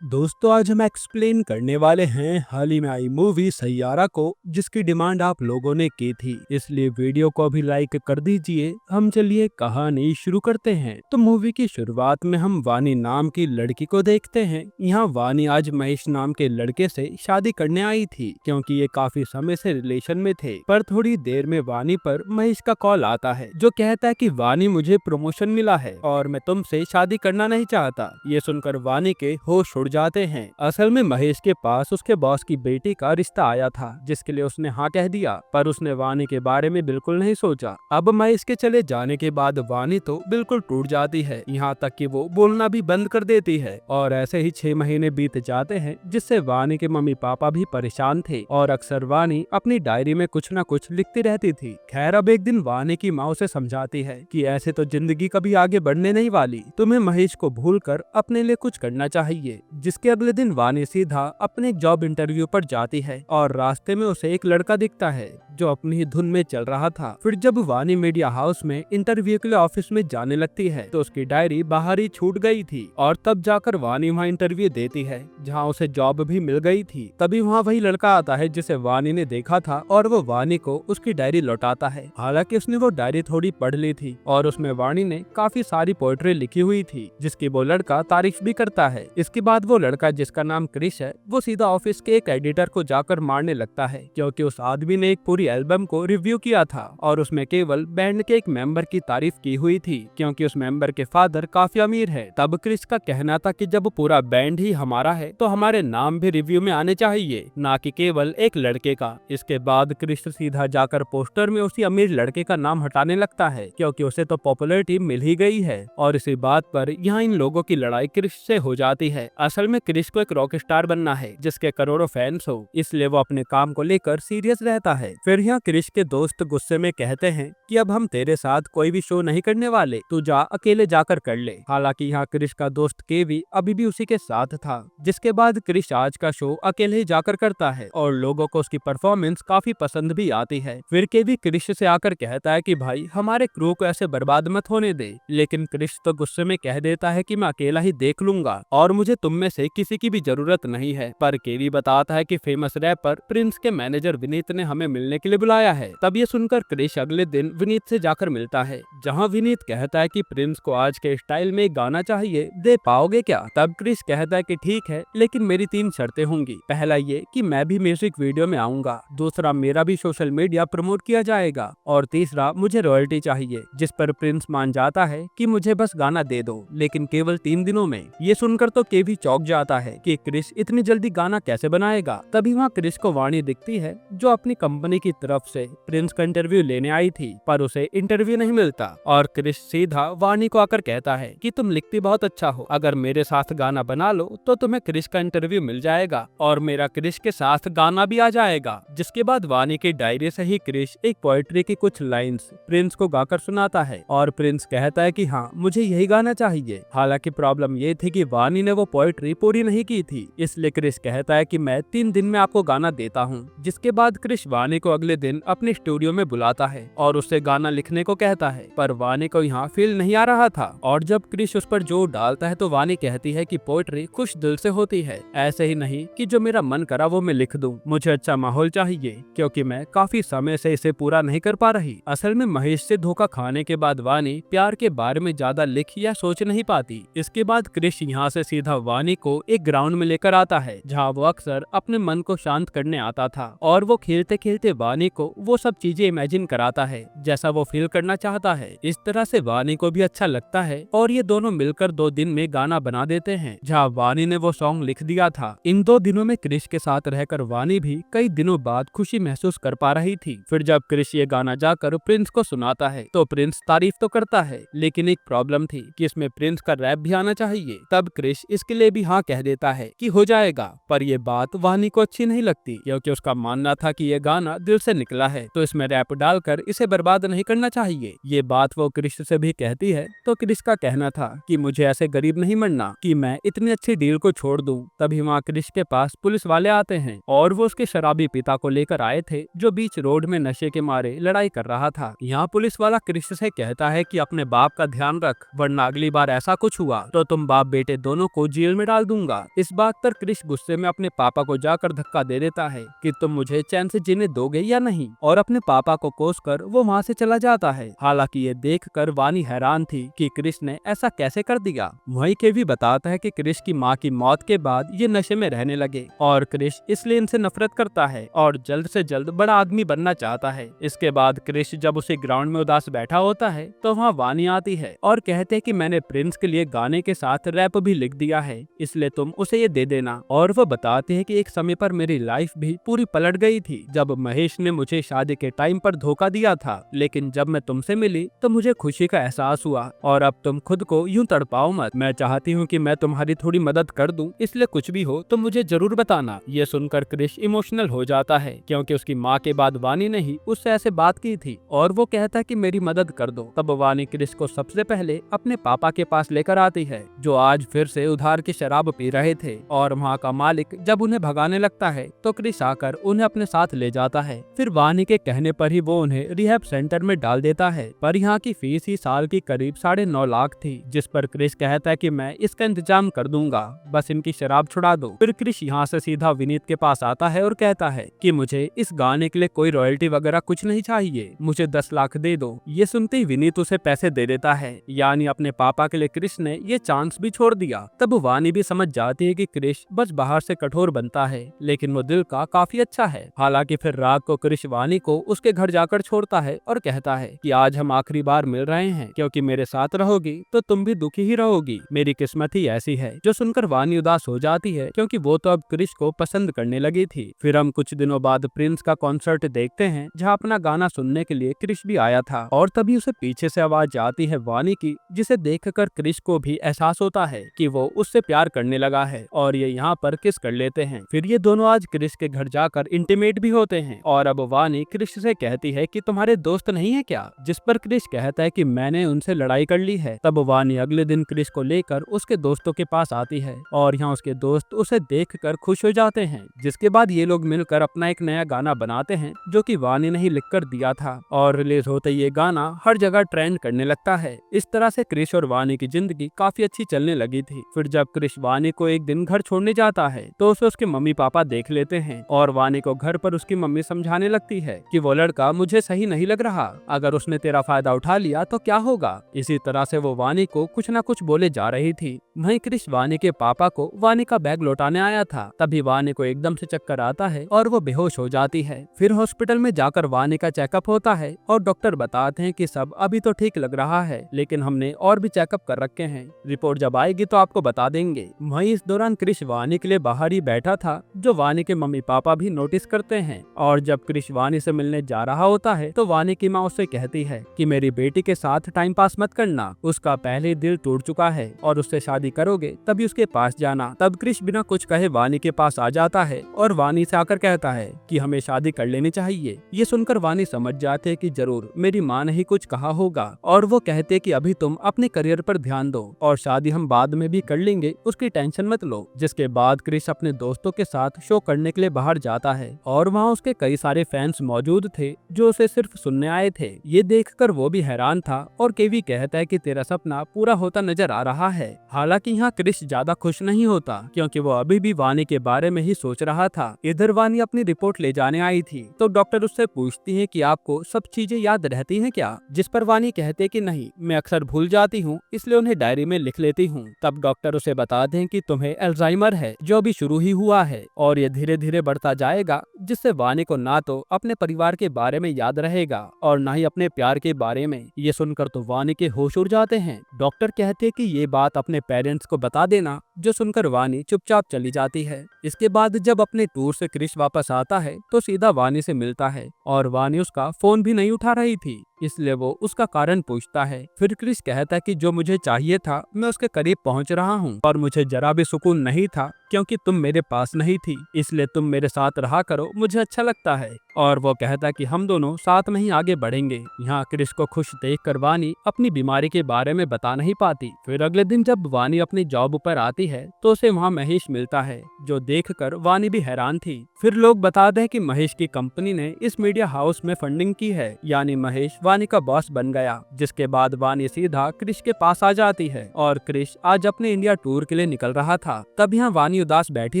दोस्तों आज हम एक्सप्लेन करने वाले हैं हाल ही में आई मूवी सैयारा को, जिसकी डिमांड आप लोगों ने की थी, इसलिए वीडियो को भी लाइक कर दीजिए। हम चलिए कहानी शुरू करते हैं। तो मूवी की शुरुआत में हम वानी नाम की लड़की को देखते हैं। यहाँ वानी आज महेश नाम के लड़के से शादी करने आई थी, क्योंकि ये काफी समय से रिलेशन में थे। पर थोड़ी देर में वानी पर महेश का कॉल आता है, जो कहता है कि वानी मुझे प्रमोशन मिला है और मैं तुमसे शादी करना नहीं चाहता। ये सुनकर वानी के होश उड़ जाते हैं। असल में महेश के पास उसके बॉस की बेटी का रिश्ता आया था, जिसके लिए उसने हाँ कह दिया, पर उसने वानी के बारे में बिल्कुल नहीं सोचा। अब महेश के चले जाने के बाद वानी तो बिल्कुल टूट जाती है, यहाँ तक कि वो बोलना भी बंद कर देती है। और ऐसे ही 6 महीने बीत जाते हैं, जिससे वानी के मम्मी पापा भी परेशान थे और अक्सर वानी अपनी डायरी में कुछ न कुछ लिखती रहती थी। खैर अब एक दिन वानी की माँ उसे समझाती है कि ऐसे तो जिंदगी कभी आगे बढ़ने नहीं वाली, तुम्हें महेश को भूलकर अपने लिए कुछ करना चाहिए। जिसके अगले दिन वानी सीधा अपने जॉब इंटरव्यू पर जाती है और रास्ते में उसे एक लड़का दिखता है जो अपनी ही धुन में चल रहा था। फिर जब वानी मीडिया हाउस में इंटरव्यू के लिए ऑफिस में जाने लगती है, तो उसकी डायरी बाहर ही छूट गई थी और तब जाकर वानी वहाँ इंटरव्यू देती है, जहाँ उसे जॉब भी मिल गई थी। तभी वहाँ वही लड़का आता है जिसे वानी ने देखा था और वो वानी को उसकी डायरी लौटाता है। हालांकि उसने वो डायरी थोड़ी पढ़ ली थी और उसमें वानी ने काफी सारी पोएट्री लिखी हुई थी, जिसकी वो लड़का तारीफ भी करता है। इसके बाद वो लड़का, जिसका नाम क्रिश है, वो सीधा ऑफिस के एक एडिटर को जाकर मारने लगता है, क्योंकि उस आदमी ने एक पूरी एल्बम को रिव्यू किया था और उसमें केवल बैंड के एक मेंबर की तारीफ की हुई थी, क्योंकि उस मेंबर के फादर काफी अमीर है। तब क्रिश का कहना था कि जब पूरा बैंड ही हमारा है तो हमारे नाम भी रिव्यू में आने चाहिए, ना कि केवल एक लड़के का। इसके बाद क्रिश सीधा जाकर पोस्टर में उसी अमीर लड़के का नाम हटाने लगता है, क्योंकि उसे तो पॉपुलैरिटी मिल ही गई है। और इसी बात पर यहाँ इन लोगों की लड़ाई क्रिश से हो जाती है। असल में क्रिश को एक रॉक स्टार बनना है जिसके करोड़ों फैंस हो, इसलिए वो अपने काम को लेकर सीरियस रहता है। फिर यहाँ क्रिश के दोस्त गुस्से में कहते हैं कि अब हम तेरे साथ कोई भी शो नहीं करने वाले, तू जा अकेले जाकर कर ले। हालांकि यहाँ क्रिश का दोस्त केवी अभी भी उसी के साथ था। जिसके बाद क्रिश आज का शो अकेले ही जाकर करता है और लोगों को उसकी परफॉर्मेंस काफी पसंद भी आती है। फिर केवी क्रिश से आकर कहता है कि भाई हमारे क्रू को ऐसे बर्बाद मत होने दे, लेकिन क्रिश तो गुस्से में कह देता है कि मैं अकेला ही देख लूंगा और मुझे तुम में से किसी की भी जरूरत नहीं है। पर केवी बताता है कि फेमस रैपर प्रिंस के मैनेजर विनीत ने हमें मिलने के लिए बुलाया है। तब ये सुनकर क्रिश अगले दिन विनीत से जाकर मिलता है, जहां विनीत कहता है कि प्रिंस को आज के स्टाइल में गाना चाहिए, दे पाओगे क्या? तब क्रिश कहता है कि ठीक है, लेकिन मेरी 3 शर्तें होंगी। पहला ये कि मैं भी म्यूजिक वीडियो में आऊंगा, दूसरा मेरा भी सोशल मीडिया प्रमोट किया जाएगा और तीसरा मुझे रॉयल्टी चाहिए। जिस पर प्रिंस मान जाता है कि मुझे बस गाना दे दो, लेकिन केवल 3 दिनों में। ये सुनकर तो केवी चौंक जाता है कि क्रिश इतनी जल्दी गाना कैसे बनाएगा। तभी वहाँ क्रिश को वाणी दिखती है, जो अपनी कंपनी की तरफ से प्रिंस का इंटरव्यू लेने आई थी, पर उसे इंटरव्यू नहीं मिलता और क्रिश सीधा वाणी को आकर कहता है कि तुम लिखती बहुत अच्छा हो, अगर मेरे साथ गाना बना लो तो तुम्हें क्रिश का इंटरव्यू मिल जाएगा और मेरा क्रिश के साथ गाना भी आ जाएगा। जिसके बाद वाणी की डायरी से ही क्रिश एक पोएट्री की कुछ लाइंस प्रिंस को गाकर सुनाता है और प्रिंस कहता है कि हाँ मुझे यही गाना चाहिए। हालांकि प्रॉब्लम ये थी कि वाणी ने वो पोएट्री पूरी नहीं की थी, इसलिए क्रिश कहता है कि मैं 3 दिन में आपको गाना देता हूँ। जिसके बाद क्रिश वाणी को अगले दिन अपने स्टूडियो में बुलाता है और उससे गाना लिखने को कहता है, पर वाणी को यहाँ फील नहीं आ रहा था और जब क्रिश उस पर जोर डालता है तो वाणी कहती है कि पोएट्री खुश दिल से होती है, ऐसे ही नहीं कि जो मेरा मन करा वो मैं लिख दूं। मुझे अच्छा माहौल चाहिए, क्योंकि मैं काफी समय से इसे पूरा नहीं कर पा रही। असल में महेश से धोखा खाने के बाद वाणी प्यार के बारे में ज्यादा लिख या सोच नहीं पाती। इसके बाद क्रिश यहाँ से सीधा वाणी को एक ग्राउंड में लेकर आता है, जहाँ वो अक्सर अपने मन को शांत करने आता था और वो खेलते खेलते वाणी को वो सब चीजें इमेजिन कराता है जैसा वो फील करना चाहता है। इस तरह से वाणी को भी अच्छा लगता है और ये दोनों मिलकर 2 दिन में गाना बना देते हैं, जहाँ वाणी ने वो सॉन्ग लिख दिया था। इन 2 दिनों में क्रिश के साथ रहकर वाणी भी कई दिनों बाद खुशी महसूस कर पा रही थी। फिर जब क्रिश ये गाना जाकर प्रिंस को सुनाता है तो प्रिंस तारीफ तो करता है, लेकिन एक प्रॉब्लम थी कि इसमें प्रिंस का रैप भी आना चाहिए। तब क्रिश इसके लिए भी हाँ कह देता है कि हो जाएगा, पर ये बात वाणी को अच्छी नहीं लगती, क्योंकि उसका मानना था कि ये गाना दिल से निकला है तो इसमें रैप डालकर इसे बर्बाद नहीं करना चाहिए। ये बात वो क्रिश से भी कहती है तो क्रिश का कहना था कि मुझे ऐसे गरीब नहीं मरना कि मैं इतनी अच्छी डील को छोड़ दूं। तभी वहाँ क्रिश के पास पुलिस वाले आते हैं और वो उसके शराबी पिता को लेकर आए थे, जो बीच रोड में नशे के मारे लड़ाई कर रहा था। यहाँ पुलिस वाला क्रिश से कहता है कि अपने बाप का ध्यान रख, वरना अगली बार ऐसा कुछ हुआ तो तुम बाप बेटे दोनों को जेल में डाल दूंगा। इस बात पर क्रिश गुस्से में अपने पापा को जाकर धक्का दे देता है कि तुम मुझे चैन से जीने दोगे या नहीं, और अपने पापा को कोसकर वो वहाँ से चला जाता है। हालांकि ये देखकर वानी हैरान थी कि क्रिश ने ऐसा कैसे कर दिया। वहीं केवी बताता है कि क्रिश की माँ की मौत के बाद ये नशे में रहने लगे और क्रिश इसलिए इनसे नफरत करता है और जल्द से जल्द बड़ा आदमी बनना चाहता है। इसके बाद क्रिश जब उसे ग्राउंड में उदास बैठा होता है तो वहाँ वानी आती है और कहते हैं कि मैंने प्रिंस के लिए गाने के साथ रैप भी लिख दिया है, इसलिए तुम उसे ये दे देना। और वो बताते हैं कि एक समय पर मेरी लाइफ भी पूरी पलट गई थी जब महेश ने मुझे शादी के टाइम पर धोखा दिया था, लेकिन जब मैं तुमसे मिली तो मुझे खुशी का एहसास हुआ और अब तुम खुद को यूं तड़पाओ मत। मैं चाहती हूँ कि मैं तुम्हारी थोड़ी मदद कर दूं, इसलिए कुछ भी हो तो मुझे जरूर बताना। ये सुनकर क्रिश इमोशनल हो जाता है क्योंकि उसकी माँ के बाद वानी ने ही उससे ऐसे बात की थी और वो कहता है कि मेरी मदद कर दो। तब वानी क्रिश को सबसे पहले अपने पापा के पास लेकर आती है जो आज फिर से उधार की शराब पी रहे थे, और वहाँ का मालिक जब उन्हें भगाने लगता है तो क्रिश आकर उन्हें अपने साथ ले जाता है। फिर वानी के कहने पर ही वो उन्हें रिहैब सेंटर में डाल देता है, पर यहाँ की फीस ही साल की करीब 9.5 लाख थी, जिस पर क्रिश कहता है कि मैं इसका इंतजाम कर दूंगा, बस इनकी शराब छुड़ा दो। फिर क्रिश यहाँ से सीधा विनीत के पास आता है और कहता है कि मुझे इस गाने के लिए कोई रॉयल्टी वगैरह कुछ नहीं चाहिए, मुझे 10 लाख दे दो। ये सुनते ही विनीत उसे पैसे दे देता है, यानी अपने पापा के लिए क्रिश ने ये चांस भी छोड़ दिया। तब वानी भी समझ जाती है कि क्रिश बस बाहर से कठोर बनता है लेकिन वो दिल का काफी अच्छा है। हालांकि फिर रात को क्रिश वानी को उसके घर जाकर छोड़ता है और कहता है कि आज हम आखिरी बार मिल रहे हैं, क्योंकि मेरे साथ रहोगी तो तुम भी दुखी ही रहोगी, मेरी किस्मत ही ऐसी है। जो सुनकर वानी उदास हो जाती है क्योंकि वो तो अब क्रिश को पसंद करने लगी थी। फिर हम कुछ दिनों बाद प्रिंस का कॉन्सर्ट देखते हैं जहाँ अपना गाना सुनने के लिए क्रिश भी आया था, और तभी उसे पीछे से आवाज आती है वानी की, जिसे देखकर क्रिश को भी एहसास होता है कि वो उससे प्यार करने लगा है और ये यहाँ पर किस कर लेते हैं। फिर ये दोनों आज क्रिश के घर जाकर इंटीमेट भी होते हैं और अब वानी क्रिश से कहती है कि तुम्हारे दोस्त नहीं है क्या, जिस पर क्रिश कहता है कि मैंने उनसे लड़ाई कर ली है। तब वानी अगले दिन क्रिश को लेकर उसके दोस्तों के पास आती है और यहाँ उसके दोस्त उसे देखकर खुश हो जाते हैं, जिसके बाद ये लोग मिलकर अपना एक नया गाना बनाते हैं जो कि वानी ने ही लिख कर दिया था, और रिलीज होते ये गाना हर जगह ट्रेंड करने लगता है। इस तरह से क्रिश और वानी की जिंदगी काफी अच्छी चलने लगी थी। फिर जब क्रिश वानी को एक दिन घर छोड़ने जाता है तो उसे उसके मम्मी पापा देख लेते हैं और वानी को घर पर उसकी मम्मी समझाने लगती है कि वो लड़का मुझे सही नहीं लग रहा, अगर उसने तेरा फायदा उठा लिया तो क्या होगा। इसी तरह से वो वानी को कुछ न कुछ बोले जा रही थी। वहीं क्रिश वानी के पापा को वानी का बैग लौटाने आया था, तभी वानी को एकदम से चक्कर आता है और वो बेहोश हो जाती है। फिर हॉस्पिटल में जाकर वानी का चेकअप होता है और डॉक्टर बताते हैं कि सब अभी तो ठीक लग रहा है, लेकिन हमने और भी चेकअप कर रखे हैं, रिपोर्ट जब आएगी तो आपको बता देंगे। वहीं इस दौरान क्रिश वानी के लिए बाहर ही बैठा था, जो वानी के मम्मी पापा भी नोटिस करते हैं, और जब क्रिश वानी से मिलने जा रहा होता है तो वानी की माँ उससे कहती है कि मेरी बेटी के साथ टाइम पास मत करना, उसका पहले दिल टूट चुका है और उससे शादी करोगे तभी उसके पास जाना। तब क्रिश बिना कुछ कहे वानी के पास आ जाता है और वानी से आकर कहता है कि हमें शादी कर लेनी चाहिए। ये सुनकर वानी समझ जाते हैं कि जरूर मेरी माँ ने ही कुछ कहा होगा, और वो कहते कि अभी तुम अपने करियर पर ध्यान दो और शादी हम बाद में भी कर लेंगे, उसकी टेंशन मत लो। जिसके बाद क्रिश अपने दोस्तों के साथ शो करने के लिए बाहर जाता है और वहाँ उसके कई सारे फैंस मौजूद थे जो उसे सिर्फ सुनने आए थे। ये देखकर वो भी हैरान था और केवी कहता है कि तेरा सपना पूरा होता नजर आ रहा है। हालांकि यहाँ क्रिश ज्यादा खुश नहीं होता क्योंकि वो अभी भी वानी के बारे में ही सोच रहा था। इधर वानी अपनी रिपोर्ट ले जाने आई थी तो डॉक्टर उससे पूछती है कि आपको सब चीजें याद रहती हैं क्या, जिस पर वानी कहते कि नहीं, मैं अक्सर भूल जाती हूँ इसलिए उन्हें डायरी में लिख लेती हूँ। तब डॉक्टर उसे बताते हैं कि तुम्हें अल्जाइमर है जो अभी शुरू ही हुआ है और ये धीरे धीरे बढ़ता जाएगा, जिससे वानी को ना तो अपने परिवार के बारे में याद रहेगा और ना ही अपने प्यार के बारे में। ये सुनकर तो वानी के होश उड़ जाते हैं। डॉक्टर कहते कि ये बात अपने पेरेंट्स को बता देना, जो सुनकर वानी चुपचाप चली जाती है। इसके बाद जब अपने टूर से क्रिश वापस आता है तो सीधा वानी से मिलता है और वानी उसका फोन भी नहीं उठा रही थी, इसलिए वो उसका कारण पूछता है। फिर क्रिश कहता है कि जो मुझे चाहिए था मैं उसके करीब पहुंच रहा हूं और मुझे जरा भी सुकून नहीं था क्योंकि तुम मेरे पास नहीं थी, इसलिए तुम मेरे साथ रहा करो, मुझे अच्छा लगता है। और वो कहता है कि हम दोनों साथ में ही आगे बढ़ेंगे। यहाँ क्रिश को खुश देखकर वानी अपनी बीमारी के बारे में बता नहीं पाती। फिर अगले दिन जब वानी अपनी जॉब पर आती जाती है तो उसे वहाँ महेश मिलता है, जो देखकर वानी भी हैरान थी। फिर लोग बताते हैं कि महेश की कंपनी ने इस मीडिया हाउस में फंडिंग की है, यानी महेश वानी का बॉस बन गया। जिसके बाद वानी सीधा क्रिश के पास आ जाती है और क्रिश आज अपने इंडिया टूर के लिए निकल रहा था। तब यहाँ वानी उदास बैठी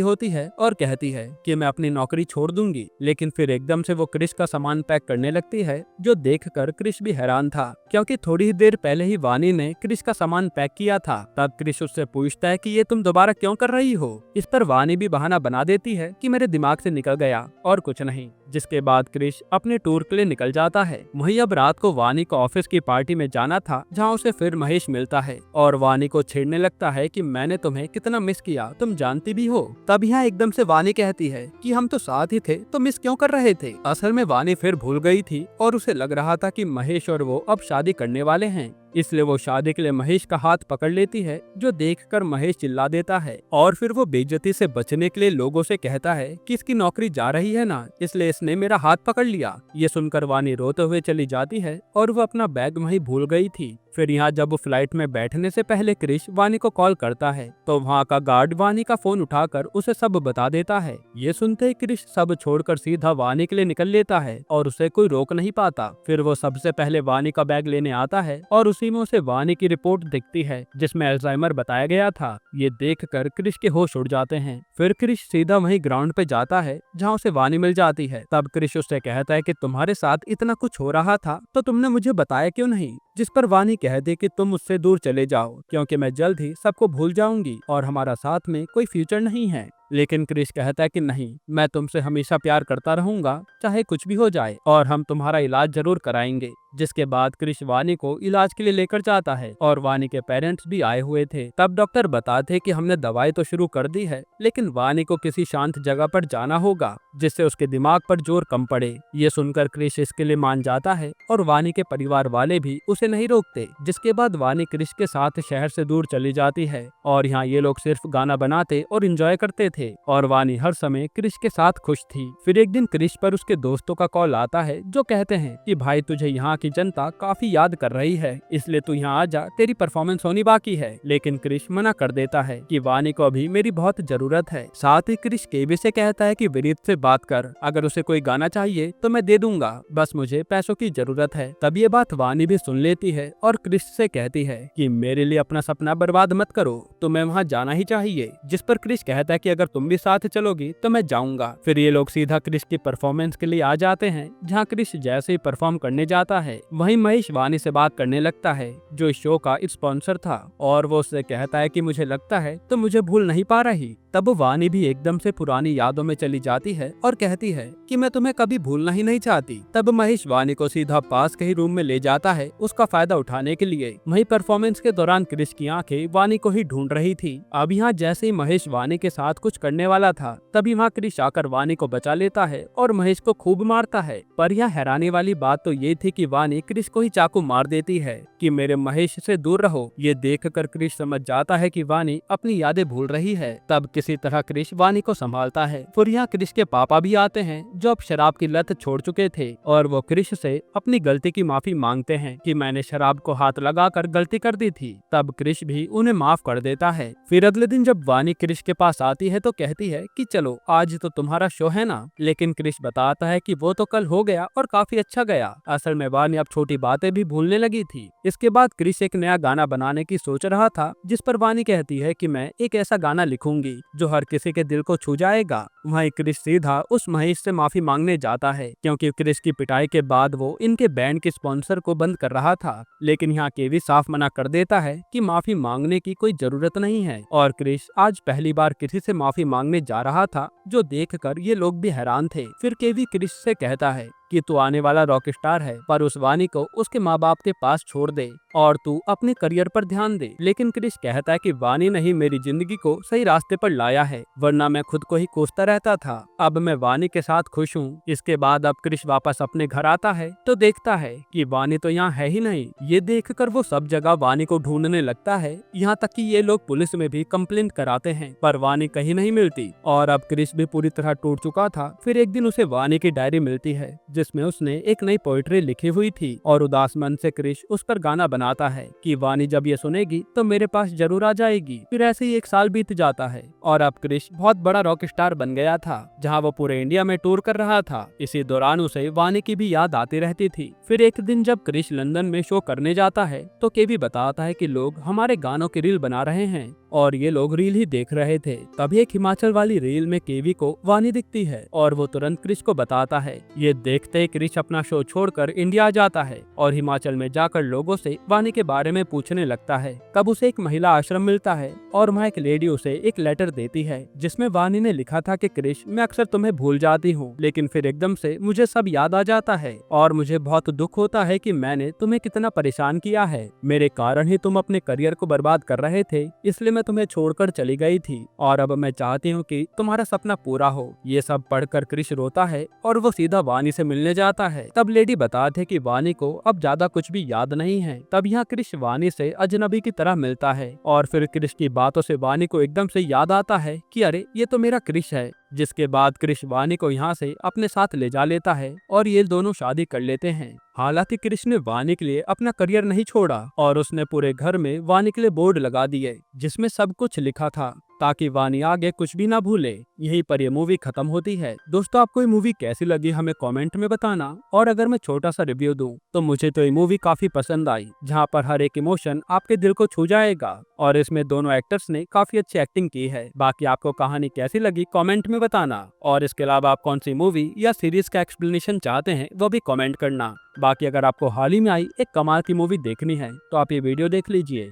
होती है और कहती है कि मैं अपनी नौकरी छोड़ दूंगी, लेकिन फिर एकदम से वो क्रिश का सामान पैक करने लगती है, जो देखकर क्रिश भी हैरान था, क्योंकि थोड़ी ही देर पहले ही वानी ने क्रिश का सामान पैक किया था। तब क्रिश उससे पूछता है कि ये तुम दोबारा क्यों कर रही हो। इस पर वानी भी बहाना बना देती है कि मेरे दिमाग से निकल गया और कुछ नहीं। जिसके बाद क्रिश अपने टूर के लिए निकल जाता है। वहीं अब रात को वानी को ऑफिस की पार्टी में जाना था, जहां उसे फिर महेश मिलता है और वानी को छेड़ने लगता है कि मैंने तुम्हें कितना मिस किया, तुम जानती भी हो। तब यहाँ एकदम से वानी कहती है कि हम तो साथ ही थे, तो मिस क्यों कर रहे थे। असल में वानी फिर भूल गई थी और उसे लग रहा था कि महेश और वो अब शादी करने वाले हैं, इसलिए वो शादी के लिए महेश का हाथ पकड़ लेती है, जो देखकर महेश चिल्ला देता है और फिर वो बेइज्जती से बचने के लिए लोगों से कहता है कि इसकी नौकरी जा रही है ना, इसलिए इसने मेरा हाथ पकड़ लिया। ये सुनकर वानी रोते हुए चली जाती है और वो अपना बैग वहीं भूल गई थी। फिर यहाँ जब वो फ्लाइट में बैठने से पहले क्रिश वानी को कॉल करता है, तो वहाँ का गार्ड वानी का फोन उठाकर उसे सब बता देता है। ये सुनते ही क्रिश सब छोड़कर सीधा वानी के लिए निकल लेता है और उसे कोई रोक नहीं पाता। फिर वो सबसे पहले वानी का बैग लेने आता है और उसी में उसे वानी की रिपोर्ट दिखती है, जिसमें अल्जाइमर बताया गया था। ये देखकर क्रिश के होश उड़ जाते हैं। फिर क्रिश सीधा वहीं ग्राउंड पे जाता है, जहाँ उसे वानी मिल जाती है। तब क्रिश उससे कहता है कि तुम्हारे साथ इतना कुछ हो रहा था तो तुमने मुझे बताया क्यों नहीं। जिस पर वानी कह दे कि तुम मुझसे दूर चले जाओ, क्योंकि मैं जल्द ही सबको भूल जाऊंगी और हमारा साथ में कोई फ्यूचर नहीं है। लेकिन क्रिश कहता है कि नहीं, मैं तुमसे हमेशा प्यार करता रहूंगा, चाहे कुछ भी हो जाए, और हम तुम्हारा इलाज जरूर कराएंगे। जिसके बाद क्रिश वानी को इलाज के लिए लेकर जाता है और वानी के पेरेंट्स भी आए हुए थे। तब डॉक्टर बताते कि हमने दवाई तो शुरू कर दी है, लेकिन वानी को किसी शांत जगह पर जाना होगा, जिससे उसके दिमाग पर जोर कम पड़े। ये सुनकर क्रिश इसके लिए मान जाता है और वानी के परिवार वाले भी उसे नहीं रोकते। जिसके बाद वानी क्रिश के साथ शहर से दूर चली जाती है और यहाँ ये लोग सिर्फ गाना बनाते और एंजॉय करते थे और वानी हर समय क्रिश के साथ खुश थी। फिर एक दिन क्रिश पर उसके दोस्तों का कॉल आता है, जो कहते हैं कि भाई तुझे यहाँ की जनता काफी याद कर रही है, इसलिए तू यहाँ आ जा, तेरी परफॉर्मेंस होनी बाकी है। लेकिन क्रिश मना कर देता है कि वानी को अभी मेरी बहुत जरूरत है। साथ ही क्रिश केवी से कहता है कि विनीत से बात कर, अगर उसे कोई गाना चाहिए तो मैं दे दूंगा, बस मुझे पैसों की जरूरत है। तब ये बात वानी भी सुन लेती है और क्रिश से कहती है कि मेरे लिए अपना सपना बर्बाद मत करो, तुम्हें वहाँ जाना ही चाहिए। जिस पर क्रिश कहता है कि अगर तुम भी साथ चलोगी तो मैं जाऊंगा। फिर ये लोग सीधा क्रिश की परफॉर्मेंस के लिए आ जाते हैं, जहाँ क्रिश जैसे ही परफॉर्म करने जाता है, वहीं महेश वानी से बात करने लगता है, जो इस शो का स्पॉन्सर था, और वो उससे कहता है कि मुझे लगता है तो मुझे भूल नहीं पा रही। तब वानी भी एकदम से पुरानी यादों में चली जाती है और कहती है कि मैं तुम्हें कभी भूलना ही नहीं चाहती। तब महेश वानी को सीधा पास के ही रूम में ले जाता है उसका फायदा उठाने के लिए। वहीं परफॉर्मेंस के दौरान क्रिश की आंखें वानी को ही ढूंढ रही थी। अब यहाँ जैसे ही महेश वानी के साथ कुछ करने वाला था, तभी वहाँ क्रिश आकर वानी को बचा लेता है और महेश को खूब मारता है। पर यह हैरानी वाली बात तो ये थी कि वानी क्रिश को ही चाकू मार देती है कि मेरे महेश से दूर रहो। ये देखकर क्रिश समझ जाता है कि वानी अपनी यादें भूल रही है। तब किसी तरह क्रिश वानी को संभालता है। फिर यहाँ क्रिश के पापा भी आते हैं, जो अब शराब की लत छोड़ चुके थे, और वो क्रिश से अपनी गलती की माफी मांगते हैं कि मैंने शराब को हाथ लगाकर गलती कर दी थी। तब क्रिश भी उन्हें माफ कर देता है। फिर अगले दिन जब वानी क्रिश के पास आती है तो कहती है कि चलो आज तो तुम्हारा शो है ना, लेकिन क्रिश बताता है कि वो तो कल हो गया और काफी अच्छा गया। असल में वानी अब छोटी बातें भी भूलने लगी थी। इसके बाद क्रिश एक नया गाना बनाने की सोच रहा था, जिस पर वानी कहती है कि मैं एक ऐसा गाना लिखूंगी जो हर किसी के दिल को छू जाएगा। वहीं क्रिश सीधा उस महेश से माफी मांगने जाता है, क्योंकि क्रिश की पिटाई के बाद वो इनके बैंड के स्पॉन्सर को बंद कर रहा था। लेकिन यहाँ केवी साफ मना कर देता है कि माफी मांगने की कोई जरूरत नहीं है, और क्रिश आज पहली बार किसी से माफी मांगने जा रहा था, जो देखकर ये लोग भी हैरान थे। फिर केवी क्रिश से कहता है कि तू आने वाला रॉक स्टार है, पर उस वानी को उसके माँ बाप के पास छोड़ दे और तू अपने करियर पर ध्यान दे। लेकिन क्रिश कहता है कि वानी नहीं मेरी जिंदगी को सही रास्ते पर लाया है, वरना मैं खुद को ही कोसता रहता था। अब मैं वानी के साथ खुश हूँ। इसके बाद अब क्रिश वापस अपने घर आता है तो देखता है कि वानी तो यहाँ है ही नहीं। ये देखकर वो सब जगह वानी को ढूंढने लगता है, यहाँ तक कि ये लोग पुलिस में भी कंप्लेंट कराते हैं, पर वानी कहीं नहीं मिलती। और अब क्रिश भी पूरी तरह टूट चुका था। फिर एक दिन उसे वानी की डायरी मिलती है, जिसमें उसने एक नई पोएट्री लिखी हुई थी, और उदास मन से क्रिश उस पर गाना बना बनाता है कि वानी जब ये सुनेगी तो मेरे पास जरूर आ जाएगी। फिर ऐसे ही एक साल बीत जाता है और अब क्रिश बहुत बड़ा रॉक स्टार बन गया था, जहाँ वो पूरे इंडिया में टूर कर रहा था। इसी दौरान उसे वानी की भी याद आती रहती थी। फिर एक दिन जब क्रिश लंदन में शो करने जाता है तो केवी बताता है कि लोग हमारे गानों की रील बना रहे हैं और ये लोग रील ही देख रहे थे। तभी एक हिमाचल वाली रील में केवी को वानी दिखती है और वो तुरंत क्रिश को बताता है। ये देखते ही क्रिश अपना शो छोड़कर इंडिया आ जाता है और हिमाचल में जाकर लोगों से वानी के बारे में पूछने लगता है। तब उसे एक महिला आश्रम मिलता है और वहाँ एक लेडी उसे एक लेटर देती है जिसमें वानी ने लिखा था कि क्रिश, मैं अक्सर तुम्हें भूल जाती हूँ, लेकिन फिर एकदम से मुझे सब याद आ जाता है और मुझे बहुत दुख होता है कि मैंने तुम्हें कितना परेशान किया है। मेरे कारण ही तुम अपने करियर को बर्बाद कर रहे थे, इसलिए मैं तुम्हें छोड़कर चली गई थी और अब मैं चाहती हूँ कि तुम्हारा सपना पूरा हो। ये सब पढ़कर क्रिश रोता है और वो सीधा वानी से मिलने जाता है। तब लेडी बताते कि वानी को अब ज्यादा कुछ भी याद नहीं है। तब यहाँ क्रिश वानी से अजनबी की तरह मिलता है और फिर क्रिश की बातों से वानी को एकदम से याद आता है कि अरे ये तो मेरा क्रिश है। जिसके बाद क्रिश वानी को यहाँ से अपने साथ ले जा लेता है और ये दोनों शादी कर लेते हैं। हालांकि क्रिश ने वानी के लिए अपना करियर नहीं छोड़ा और उसने पूरे घर में वानी के लिए बोर्ड लगा दिए जिसमें सब कुछ लिखा था ताकि वानी आगे कुछ भी ना भूले। यहीं पर ये मूवी खत्म होती है। दोस्तों, आपको ये मूवी कैसी लगी हमें कमेंट में बताना। और अगर मैं छोटा सा रिव्यू दूं तो मुझे तो ये मूवी काफी पसंद आई, जहां पर हर एक इमोशन आपके दिल को छू जाएगा और इसमें दोनों एक्टर्स ने काफी अच्छी एक्टिंग की है। बाकी आपको कहानी कैसी लगी कमेंट में बताना और इसके अलावा आप कौन सी मूवी या सीरीज का एक्सप्लेनेशन चाहते हैं वो भी कमेंट करना। बाकी अगर आपको हाल ही में आई एक कमाल की मूवी देखनी है तो आप ये वीडियो देख लीजिए।